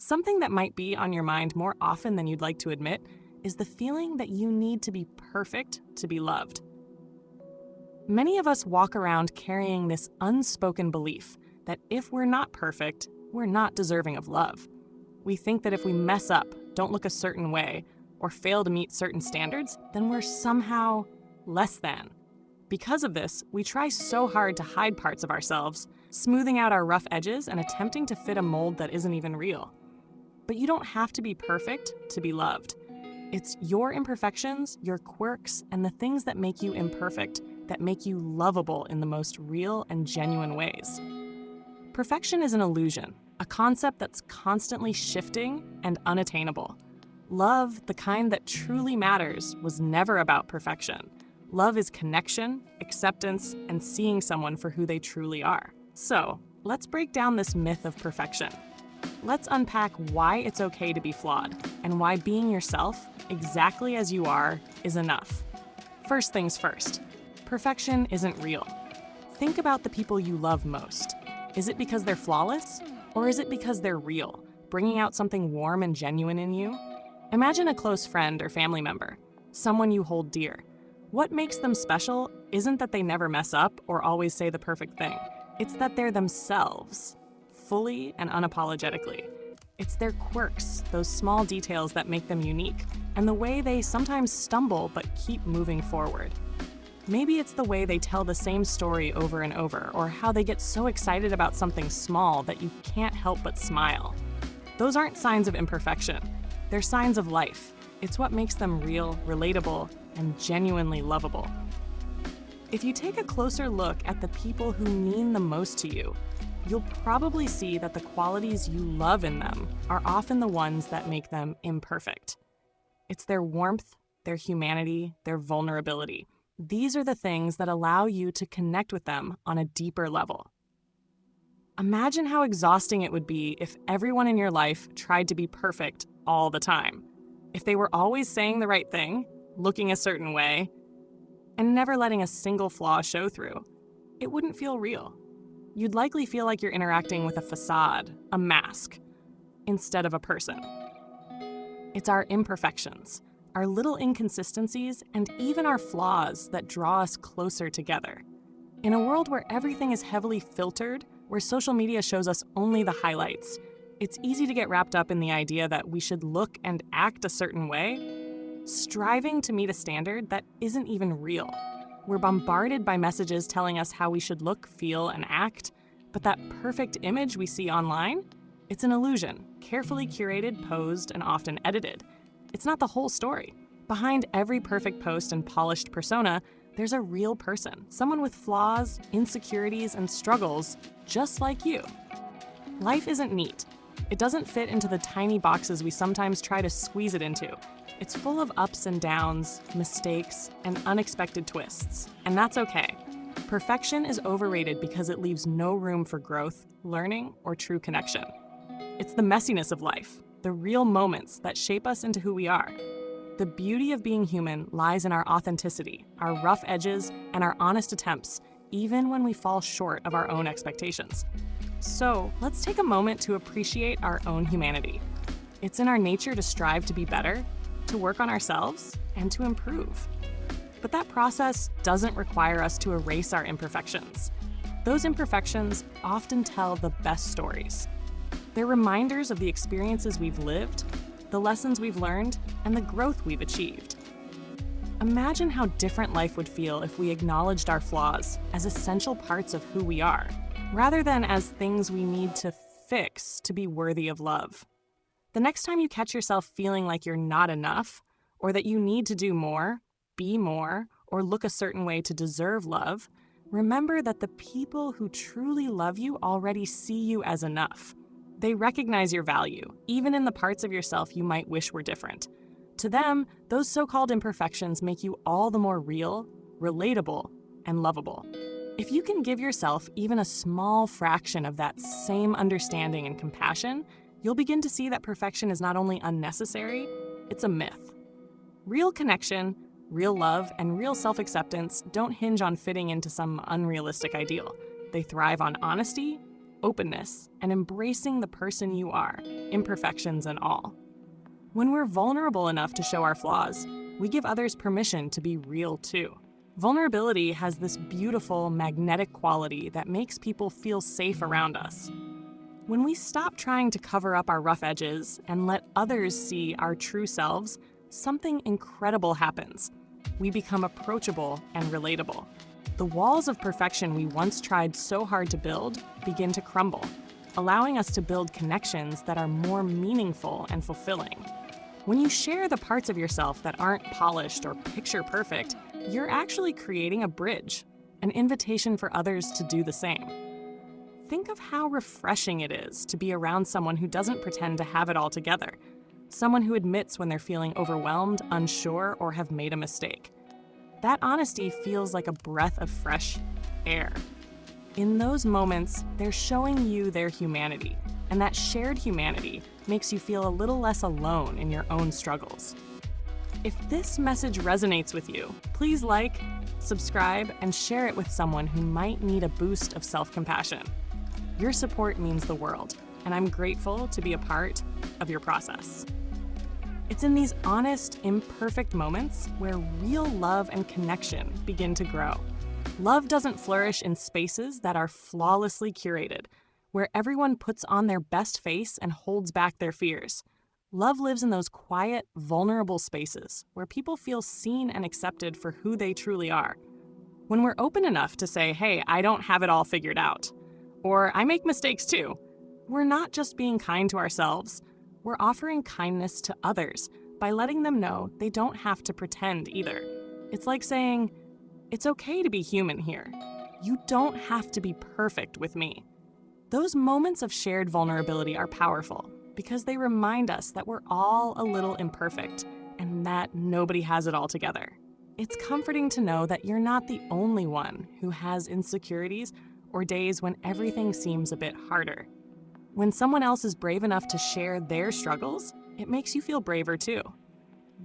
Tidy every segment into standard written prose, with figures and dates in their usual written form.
Something that might be on your mind more often than you'd like to admit is the feeling that you need to be perfect to be loved. Many of us walk around carrying this unspoken belief that if we're not perfect, we're not deserving of love. We think that if we mess up, don't look a certain way, or fail to meet certain standards, then we're somehow less than. Because of this, we try so hard to hide parts of ourselves, smoothing out our rough edges and attempting to fit a mold that isn't even real. But you don't have to be perfect to be loved. It's your imperfections, your quirks, and the things that make you imperfect that make you lovable in the most real and genuine ways. Perfection is an illusion, a concept that's constantly shifting and unattainable. Love, the kind that truly matters, was never about perfection. Love is connection, acceptance, and seeing someone for who they truly are. So, let's break down this myth of perfection. Let's unpack why it's okay to be flawed and why being yourself, exactly as you are, is enough. First things first, perfection isn't real. Think about the people you love most. Is it because they're flawless? Or is it because they're real, bringing out something warm and genuine in you? Imagine a close friend or family member, someone you hold dear. What makes them special isn't that they never mess up or always say the perfect thing. It's that they're themselves, fully and unapologetically. It's their quirks, those small details that make them unique, and the way they sometimes stumble but keep moving forward. Maybe it's the way they tell the same story over and over, or how they get so excited about something small that you can't help but smile. Those aren't signs of imperfection. They're signs of life. It's what makes them real, relatable, and genuinely lovable. If you take a closer look at the people who mean the most to you, you'll probably see that the qualities you love in them are often the ones that make them imperfect. It's their warmth, their humanity, their vulnerability. These are the things that allow you to connect with them on a deeper level. Imagine how exhausting it would be if everyone in your life tried to be perfect all the time. If they were always saying the right thing, looking a certain way, and never letting a single flaw show through, it wouldn't feel real. You'd likely feel like you're interacting with a facade, a mask, instead of a person. It's our imperfections, our little inconsistencies, and even our flaws that draw us closer together. In a world where everything is heavily filtered, where social media shows us only the highlights, it's easy to get wrapped up in the idea that we should look and act a certain way, striving to meet a standard that isn't even real. We're bombarded by messages telling us how we should look, feel, and act, but that perfect image we see online, it's an illusion, carefully curated, posed, and often edited. It's not the whole story. Behind every perfect post and polished persona, there's a real person, someone with flaws, insecurities, and struggles, just like you. Life isn't neat. It doesn't fit into the tiny boxes we sometimes try to squeeze it into. It's full of ups and downs, mistakes, and unexpected twists, and that's okay. Perfection is overrated because it leaves no room for growth, learning, or true connection. It's the messiness of life, the real moments that shape us into who we are. The beauty of being human lies in our authenticity, our rough edges, and our honest attempts, even when we fall short of our own expectations. So, let's take a moment to appreciate our own humanity. It's in our nature to strive to be better, to work on ourselves, and to improve. But that process doesn't require us to erase our imperfections. Those imperfections often tell the best stories. They're reminders of the experiences we've lived, the lessons we've learned, and the growth we've achieved. Imagine how different life would feel if we acknowledged our flaws as essential parts of who we are, rather than as things we need to fix to be worthy of love. The next time you catch yourself feeling like you're not enough, or that you need to do more, be more, or look a certain way to deserve love, remember that the people who truly love you already see you as enough. They recognize your value, even in the parts of yourself you might wish were different. To them, those so-called imperfections make you all the more real, relatable, and lovable. If you can give yourself even a small fraction of that same understanding and compassion, you'll begin to see that perfection is not only unnecessary, it's a myth. Real connection, real love, and real self-acceptance don't hinge on fitting into some unrealistic ideal. They thrive on honesty, openness and embracing the person you are, imperfections and all. When we're vulnerable enough to show our flaws, we give others permission to be real too. Vulnerability has this beautiful, magnetic quality that makes people feel safe around us. When we stop trying to cover up our rough edges and let others see our true selves, something incredible happens. We become approachable and relatable. The walls of perfection we once tried so hard to build begin to crumble, allowing us to build connections that are more meaningful and fulfilling. When you share the parts of yourself that aren't polished or picture perfect, you're actually creating a bridge, an invitation for others to do the same. Think of how refreshing it is to be around someone who doesn't pretend to have it all together, someone who admits when they're feeling overwhelmed, unsure, or have made a mistake. That honesty feels like a breath of fresh air. In those moments, they're showing you their humanity, and that shared humanity makes you feel a little less alone in your own struggles. If this message resonates with you, please like, subscribe, and share it with someone who might need a boost of self-compassion. Your support means the world, and I'm grateful to be a part of your process. It's in these honest, imperfect moments where real love and connection begin to grow. Love doesn't flourish in spaces that are flawlessly curated, where everyone puts on their best face and holds back their fears. Love lives in those quiet, vulnerable spaces where people feel seen and accepted for who they truly are. When we're open enough to say, hey, I don't have it all figured out, or I make mistakes too, we're not just being kind to ourselves, we're offering kindness to others by letting them know they don't have to pretend either. It's like saying, it's okay to be human here. You don't have to be perfect with me. Those moments of shared vulnerability are powerful because they remind us that we're all a little imperfect and that nobody has it all together. It's comforting to know that you're not the only one who has insecurities or days when everything seems a bit harder. When someone else is brave enough to share their struggles, it makes you feel braver too.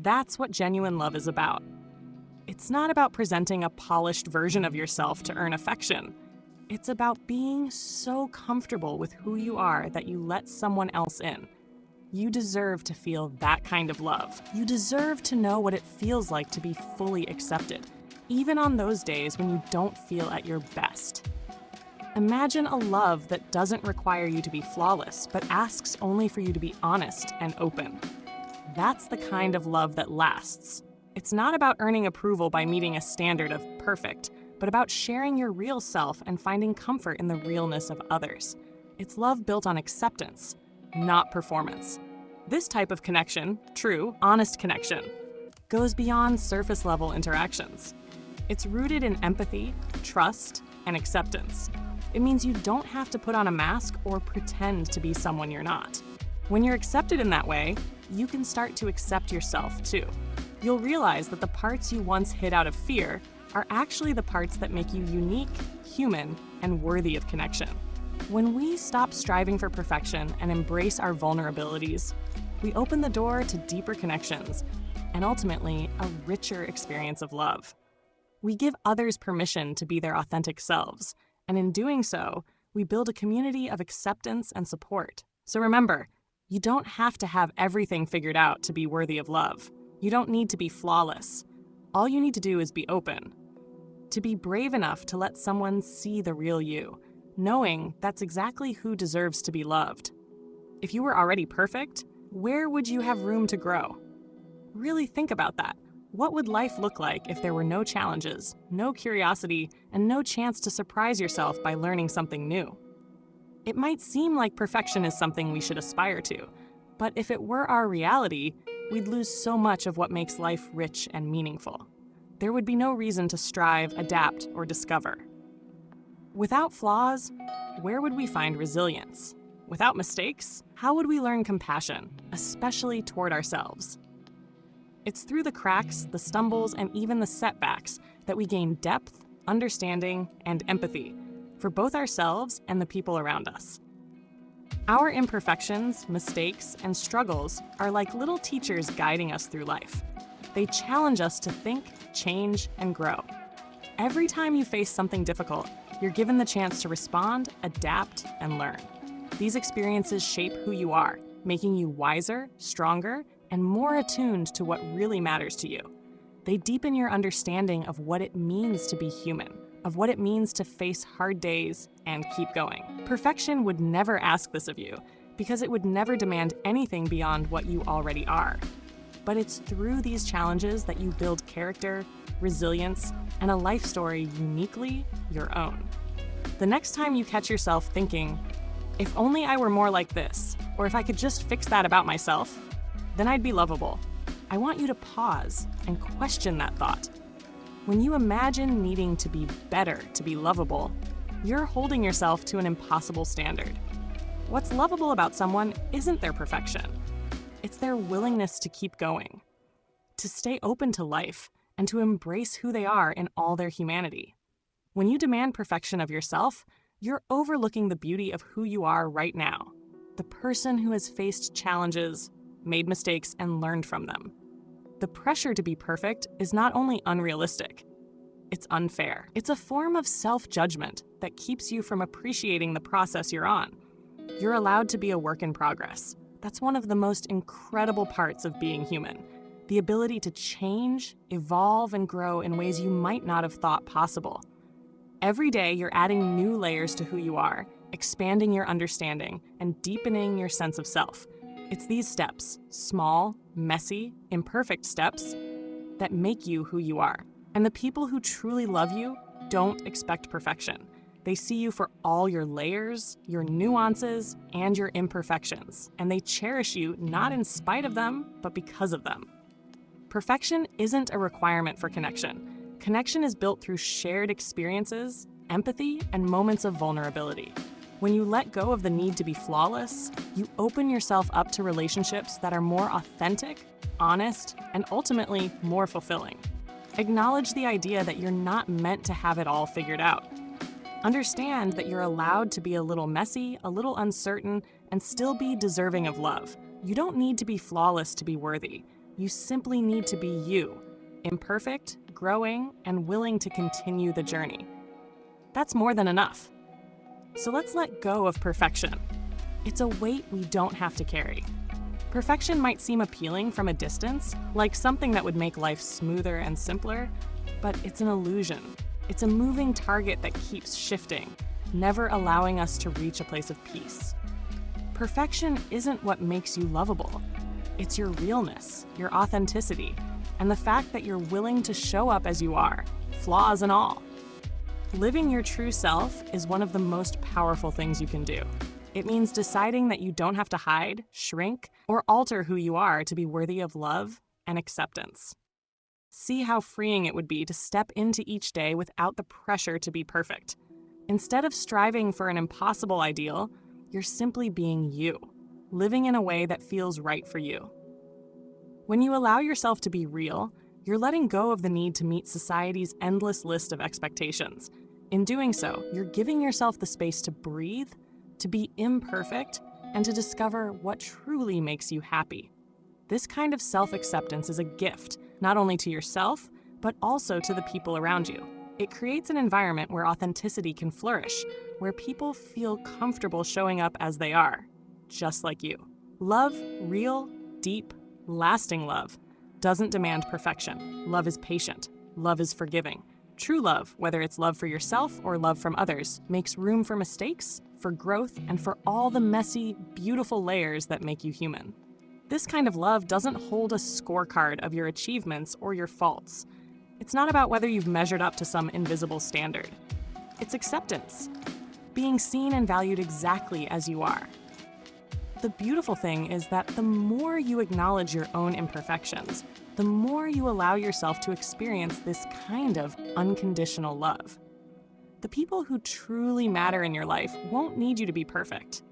That's what genuine love is about. It's not about presenting a polished version of yourself to earn affection. It's about being so comfortable with who you are that you let someone else in. You deserve to feel that kind of love. You deserve to know what it feels like to be fully accepted, even on those days when you don't feel at your best. Imagine a love that doesn't require you to be flawless, but asks only for you to be honest and open. That's the kind of love that lasts. It's not about earning approval by meeting a standard of perfect, but about sharing your real self and finding comfort in the realness of others. It's love built on acceptance, not performance. This type of connection, true, honest connection, goes beyond surface-level interactions. It's rooted in empathy, trust, and acceptance. It means you don't have to put on a mask or pretend to be someone you're not. When you're accepted in that way, you can start to accept yourself too. You'll realize that the parts you once hid out of fear are actually the parts that make you unique, human, and worthy of connection. When we stop striving for perfection and embrace our vulnerabilities, we open the door to deeper connections and ultimately a richer experience of love. We give others permission to be their authentic selves, and in doing so, we build a community of acceptance and support. So remember, you don't have to have everything figured out to be worthy of love. You don't need to be flawless. All you need to do is be open. To be brave enough to let someone see the real you, knowing that's exactly who deserves to be loved. If you were already perfect, where would you have room to grow? Really think about that. What would life look like if there were no challenges, no curiosity, and no chance to surprise yourself by learning something new? It might seem like perfection is something we should aspire to, but if it were our reality, we'd lose so much of what makes life rich and meaningful. There would be no reason to strive, adapt, or discover. Without flaws, where would we find resilience? Without mistakes, how would we learn compassion, especially toward ourselves? It's through the cracks, the stumbles, and even the setbacks that we gain depth, understanding, and empathy for both ourselves and the people around us. Our imperfections, mistakes, and struggles are like little teachers guiding us through life. They challenge us to think, change, and grow. Every time you face something difficult, You're given the chance to respond, adapt, and learn. These experiences shape who you are, making you wiser, stronger, and more attuned to what really matters to you. They deepen your understanding of what it means to be human, of what it means to face hard days and keep going. Perfection would never ask this of you, because it would never demand anything beyond what you already are. But it's through these challenges that you build character, resilience, and a life story uniquely your own. The next time you catch yourself thinking, if only I were more like this, or if I could just fix that about myself, then I'd be lovable. I want you to pause and question that thought. When you imagine needing to be better to be lovable, you're holding yourself to an impossible standard. What's lovable about someone isn't their perfection. It's their willingness to keep going, to stay open to life, and to embrace who they are in all their humanity. When you demand perfection of yourself, you're overlooking the beauty of who you are right now, the person who has faced challenges, made mistakes, and learned from them. The pressure to be perfect is not only unrealistic, it's unfair. It's a form of self-judgment that keeps you from appreciating the process you're on. You're allowed to be a work in progress. That's one of the most incredible parts of being human. The ability to change, evolve, and grow in ways you might not have thought possible. Every day, you're adding new layers to who you are, expanding your understanding, and deepening your sense of self. It's these steps, small, messy, imperfect steps, that make you who you are. And the people who truly love you don't expect perfection. They see you for all your layers, your nuances, and your imperfections, and they cherish you not in spite of them, but because of them. Perfection isn't a requirement for connection. Connection is built through shared experiences, empathy, and moments of vulnerability. When you let go of the need to be flawless, you open yourself up to relationships that are more authentic, honest, and ultimately more fulfilling. Acknowledge the idea that you're not meant to have it all figured out. Understand that you're allowed to be a little messy, a little uncertain, and still be deserving of love. You don't need to be flawless to be worthy. You simply need to be you, imperfect, growing, and willing to continue the journey. That's more than enough. So let's let go of perfection. It's a weight we don't have to carry. Perfection might seem appealing from a distance, like something that would make life smoother and simpler, but it's an illusion. It's a moving target that keeps shifting, never allowing us to reach a place of peace. Perfection isn't what makes you lovable. It's your realness, your authenticity, and the fact that you're willing to show up as you are, flaws and all. Living your true self is one of the most powerful things you can do. It means deciding that you don't have to hide, shrink, or alter who you are to be worthy of love and acceptance. See how freeing it would be to step into each day without the pressure to be perfect. Instead of striving for an impossible ideal, you're simply being you, living in a way that feels right for you. When you allow yourself to be real, you're letting go of the need to meet society's endless list of expectations. In doing so, you're giving yourself the space to breathe, to be imperfect, and to discover what truly makes you happy. This kind of self-acceptance is a gift, not only to yourself, but also to the people around you. It creates an environment where authenticity can flourish, where people feel comfortable showing up as they are, just like you. Love, real, deep, lasting love, doesn't demand perfection. Love is patient. Love is forgiving. True love, whether it's love for yourself or love from others, makes room for mistakes, for growth, and for all the messy, beautiful layers that make you human. This kind of love doesn't hold a scorecard of your achievements or your faults. It's not about whether you've measured up to some invisible standard. It's acceptance, being seen and valued exactly as you are. The beautiful thing is that the more you acknowledge your own imperfections, the more you allow yourself to experience this kind of unconditional love. The people who truly matter in your life won't need you to be perfect.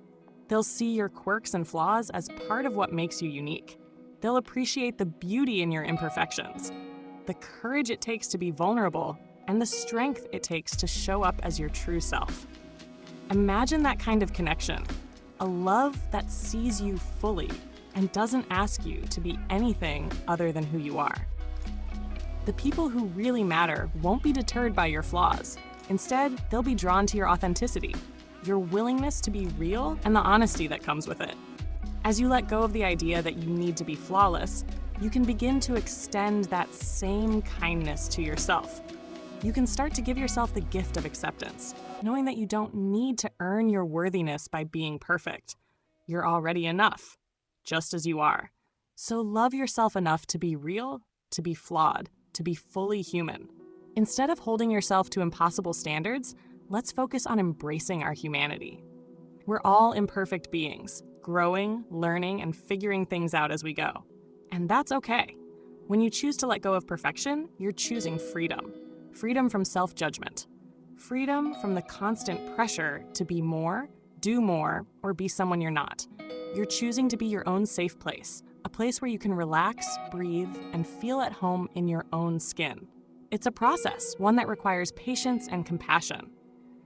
They'll see your quirks and flaws as part of what makes you unique. They'll appreciate the beauty in your imperfections, the courage it takes to be vulnerable, and the strength it takes to show up as your true self. Imagine that kind of connection, a love that sees you fully and doesn't ask you to be anything other than who you are. The people who really matter won't be deterred by your flaws. Instead, they'll be drawn to your authenticity, your willingness to be real, and the honesty that comes with it. As you let go of the idea that you need to be flawless, you can begin to extend that same kindness to yourself. You can start to give yourself the gift of acceptance, knowing that you don't need to earn your worthiness by being perfect. You're already enough, just as you are. So love yourself enough to be real, to be flawed, to be fully human. Instead of holding yourself to impossible standards, let's focus on embracing our humanity. We're all imperfect beings, growing, learning, and figuring things out as we go. And that's okay. When you choose to let go of perfection, you're choosing freedom. Freedom from self-judgment. Freedom from the constant pressure to be more, do more, or be someone you're not. You're choosing to be your own safe place, a place where you can relax, breathe, and feel at home in your own skin. It's a process, one that requires patience and compassion.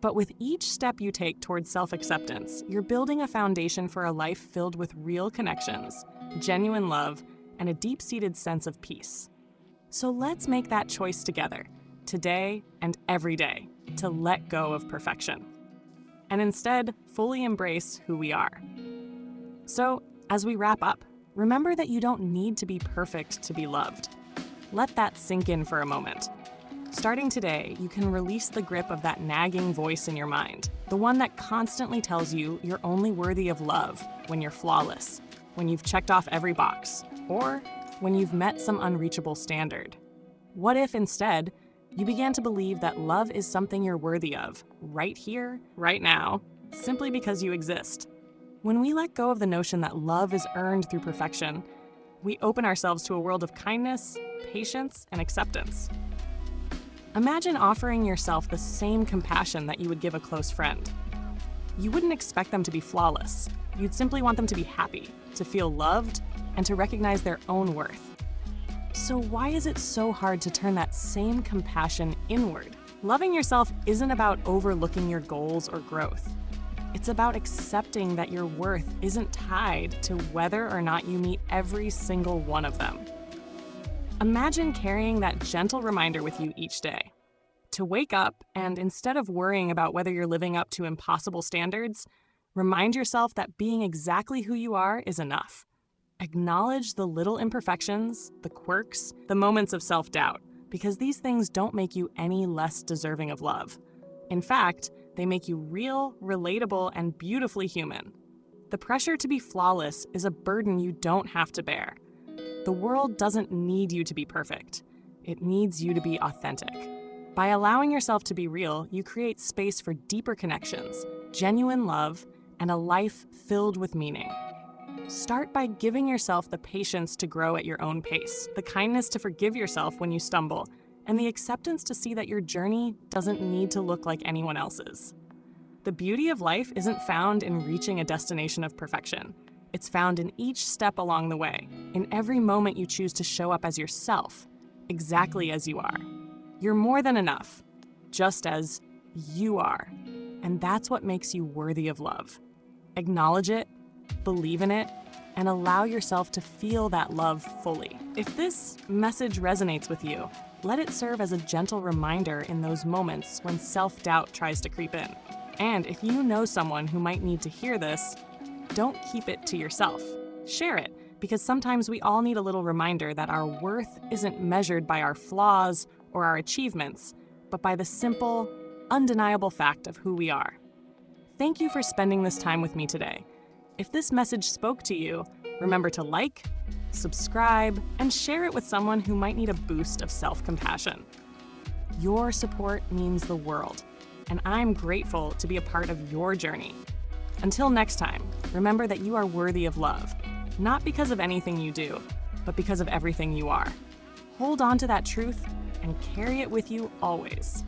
But with each step you take towards self-acceptance, you're building a foundation for a life filled with real connections, genuine love, and a deep-seated sense of peace. So let's make that choice together, today and every day, to let go of perfection. And instead, fully embrace who we are. So, as we wrap up, remember that you don't need to be perfect to be loved. Let that sink in for a moment. Starting today, you can release the grip of that nagging voice in your mind, the one that constantly tells you you're only worthy of love when you're flawless, when you've checked off every box, or when you've met some unreachable standard. What if instead, you began to believe that love is something you're worthy of, right here, right now, simply because you exist? When we let go of the notion that love is earned through perfection, we open ourselves to a world of kindness, patience, and acceptance. Imagine offering yourself the same compassion that you would give a close friend. You wouldn't expect them to be flawless. You'd simply want them to be happy, to feel loved, and to recognize their own worth. So why is it so hard to turn that same compassion inward? Loving yourself isn't about overlooking your goals or growth. It's about accepting that your worth isn't tied to whether or not you meet every single one of them. Imagine carrying that gentle reminder with you each day. To wake up and, instead of worrying about whether you're living up to impossible standards, remind yourself that being exactly who you are is enough. Acknowledge the little imperfections, the quirks, the moments of self-doubt, because these things don't make you any less deserving of love. In fact, they make you real, relatable, and beautifully human. The pressure to be flawless is a burden you don't have to bear. The world doesn't need you to be perfect. It needs you to be authentic. By allowing yourself to be real, you create space for deeper connections, genuine love, and a life filled with meaning. Start by giving yourself the patience to grow at your own pace, the kindness to forgive yourself when you stumble, and the acceptance to see that your journey doesn't need to look like anyone else's. The beauty of life isn't found in reaching a destination of perfection. It's found in each step along the way, in every moment you choose to show up as yourself, exactly as you are. You're more than enough, just as you are. And that's what makes you worthy of love. Acknowledge it, believe in it, and allow yourself to feel that love fully. If this message resonates with you, let it serve as a gentle reminder in those moments when self-doubt tries to creep in. And if you know someone who might need to hear this, don't keep it to yourself. Share it, because sometimes we all need a little reminder that our worth isn't measured by our flaws or our achievements, but by the simple, undeniable fact of who we are. Thank you for spending this time with me today. If this message spoke to you, remember to like, subscribe, and share it with someone who might need a boost of self-compassion. Your support means the world, and I'm grateful to be a part of your journey. Until next time, remember that you are worthy of love, not because of anything you do, but because of everything you are. Hold on to that truth and carry it with you always.